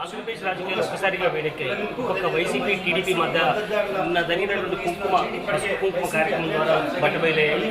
ఆంధ్రప్రదేశ్ రాజకీయాలు ఒక్కసారిగా వేడెక్కాయి. ఒక వైసీపీ టీడీపీ మధ్య జరిగినటువంటి పసుపు కుంకుమ కార్యక్రమం ద్వారా బట్టబయలయ్యాయి.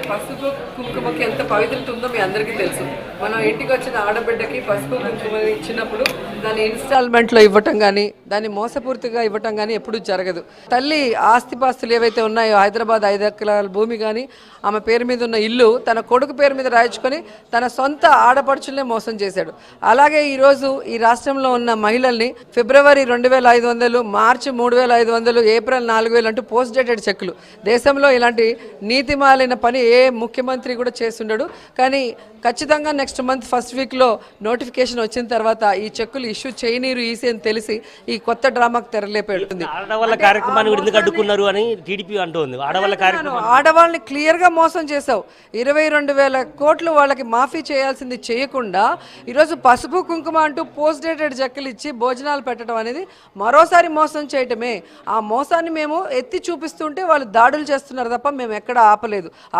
పసుపు కుంకుమకి ఎంత పవిత్రత ఉందో మీ అందరికీ తెలుసు. మనం ఇంటికి వచ్చిన ఆడబిడ్డకి పసుపు కుంకుమ ఇచ్చినప్పుడు దాన్ని ఇన్స్టాల్మెంట్లో ఇవ్వటం కానీ దాన్ని మోసపూర్తిగా ఇవ్వటం కానీ ఎప్పుడూ జరగదు. తల్లి ఆస్తిపాస్తులు ఏవైతే ఉన్నాయో హైదరాబాద్ 5 ఎకరాల భూమి కానీ ఆమె పేరు మీద ఉన్న ఇల్లు తన కొడుకు పేరు మీద రాయించుకొని తన సొంత ఆడపడుచులనే మోసం చేశాడు. అలాగే ఈరోజు ఈ రాష్ట్రంలో ఉన్న మహిళల్ని ఫిబ్రవరి 2500, మార్చి 3500, ఏప్రిల్ 4000 అంటూ పోస్ట్ డేటెడ్ చెక్కులు. దేశంలో ఇలాంటి నీతిమాలిన పని ఏ ముఖ్యమంత్రి కూడా చేస్తుండడు. కానీ ఖచ్చితంగా నెక్స్ట్ మంత్ ఫస్ట్ వీక్లో నోటిఫికేషన్ వచ్చిన తర్వాత ఈ చెక్కులు ఇష్యూ చేయనీరు ఈసీ అని తెలిసి ఈ కొత్త డ్రామాకు తెరలేపెడుతుంది. ఆడవాళ్ళ కార్యక్రమాన్ని ఎందుకు అడ్డుకున్నారు అని టీడీపీ అంటోంది. ఆడవాళ్ళని క్లియర్గా మోసం చేశావు. 22,000 కోట్లు వాళ్ళకి మాఫీ చేయాల్సింది చేయకుండా ఈరోజు పసుపు కుంకుమ అంటూ పోస్ట్ డేటెడ్ చెక్కులు ఇచ్చి భోజనాలు పెట్టడం అనేది మరోసారి మోసం చేయటమే. ఆ మోసాన్ని మేము ఎత్తి చూపిస్తుంటే వాళ్ళు దాడులు చేస్తున్నారు తప్ప మేము ఎక్కడ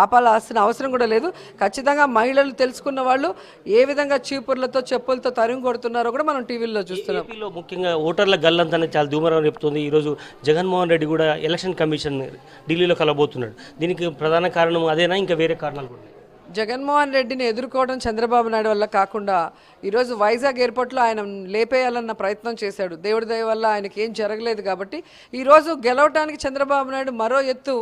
ఆపాల్సిన అవసరం కూడా లేదు. ఖచ్చితంగా మహిళలు తెలుసుకున్న వాళ్ళు ఏ విధంగా చీపుర్లతో చెప్పులతో తరిమి కొడుతున్నారో కూడా మనం టీవీలో చూస్తున్నాం. ముఖ్యంగా ఓటర్ల గల్లంతా చాలా దూమరం చెప్తుంది. ఈరోజు జగన్మోహన్ రెడ్డి కూడా ఎలక్షన్ కమిషన్ ఢిల్లీలో కలబోతున్నాడు. దీనికి ప్రధాన కారణం అదేనా, ఇంకా వేరే కారణాలు కూడా? జగన్మోహన్ రెడ్డిని ఎదుర్కోవడం చంద్రబాబు నాయుడు వల్ల కాకుండా ఈరోజు వైజాగ్ ఎయిర్పోర్ట్లో ఆయన లేపేయాలన్న ప్రయత్నం చేశాడు. దేవుడి దయ వల్ల ఆయనకి ఏం జరగలేదు. కాబట్టి ఈరోజు గెలవటానికి చంద్రబాబు నాయుడు మరో ఎత్తు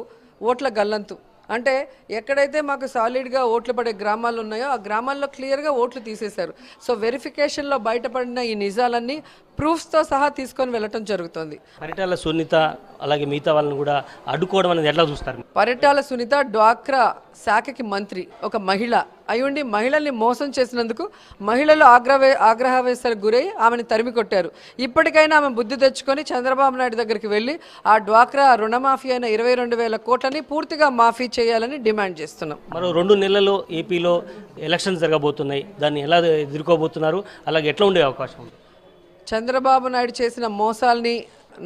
ఓట్ల గల్లంతు. అంటే ఎక్కడైతే మాకు సాలిడ్గా ఓట్లు పడే గ్రామాలు ఉన్నాయో ఆ గ్రామాల్లో క్లియర్గా ఓట్లు తీసేశారు. సో వెరిఫికేషన్లో బయటపడిన ఈ నిజాలన్నీ ప్రూఫ్స్తో సహా తీసుకొని వెళ్ళటం జరుగుతుంది. పరిటాల సునీత అలాగే మిగతా వాళ్ళని కూడా అడ్డుకోవడం అనేది ఎట్లా చూస్తారు? పరిటాల సునీత డ్వాక్రా శాఖకి మంత్రి, ఒక మహిళ అయ్యుండి మహిళల్ని మోసం చేసినందుకు మహిళలు ఆగ్రహవేశాలకు గురై ఆమెను తరిమి కొట్టారు. ఇప్పటికైనా ఆమె బుద్ధి తెచ్చుకొని చంద్రబాబు నాయుడు దగ్గరికి వెళ్ళి ఆ డ్వాక్రా రుణమాఫీ అయిన 22,000 కోట్లని పూర్తిగా మాఫీ చేయాలని డిమాండ్ చేస్తున్నాం. మరో 2 నెలల్లో ఏపీలో ఎలక్షన్స్ జరగబోతున్నాయి. దాన్ని ఎలా ఎదుర్కోబోతున్నారు? అలాగే ఎట్లా ఉండే అవకాశం ఉంది? చంద్రబాబు నాయుడు చేసిన మోసాల్ని,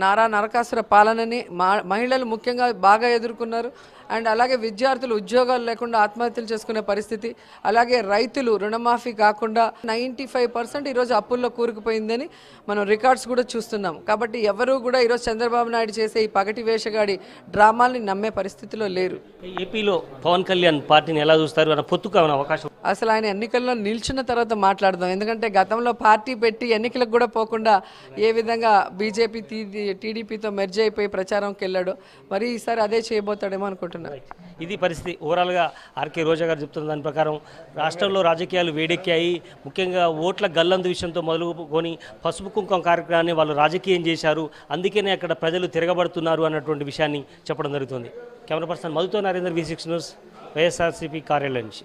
నారా నరకాసుర పాలనని మహిళలు ముఖ్యంగా బాగా ఎదుర్కొన్నారు. అండ్ అలాగే విద్యార్థులు ఉద్యోగాలు లేకుండా ఆత్మహత్యలు చేసుకునే పరిస్థితి, అలాగే రైతులు రుణమాఫీ కాకుండా 95% ఈరోజు అప్పుల్లో కూరుకుపోయిందని మనం రికార్డ్స్ కూడా చూస్తున్నాం. కాబట్టి ఎవరు కూడా ఈరోజు చంద్రబాబు నాయుడు చేసే ఈ పగటి వేషగాడి డ్రామాల్ని నమ్మే పరిస్థితిలో లేరు. ఏపీలో పవన్ కళ్యాణ్ పార్టీని ఎలా చూస్తారు? అన్న పొత్తుకు అవకాశం అసలు ఆయన ఎన్నికల్లో నిల్చున్న తర్వాత మాట్లాడదాం. ఎందుకంటే గతంలో పార్టీ పెట్టి ఎన్నికలకు కూడా పోకుండా ఏ విధంగా బీజేపీ టీడీపీతో మెర్జ్ అయిపోయి ప్రచారంకి వెళ్ళాడో మరి ఈసారి అదే చేయబోతాడేమో అనుకుంటున్నాను. ఇది పరిస్థితి. ఓవరాల్గా ఆర్కే రోజా గారు చెప్తున్న దాని ప్రకారం రాష్ట్రంలో రాజకీయాలు వేడెక్కాయి. ముఖ్యంగా ఓట్ల గల్లందు విషయంతో మొదలుకొని పసుపు కుంకుమ కార్యక్రమాన్ని వాళ్ళు రాజకీయం చేశారు. అందుకనే అక్కడ ప్రజలు తిరగబడుతున్నారు అన్నటువంటి విషయాన్ని చెప్పడం జరుగుతుంది. కెమెరా పర్సన్ మధుతో నరేందర్, V6 న్యూస్, వైఎస్ఆర్సీపీ కార్యాలయం నుంచి.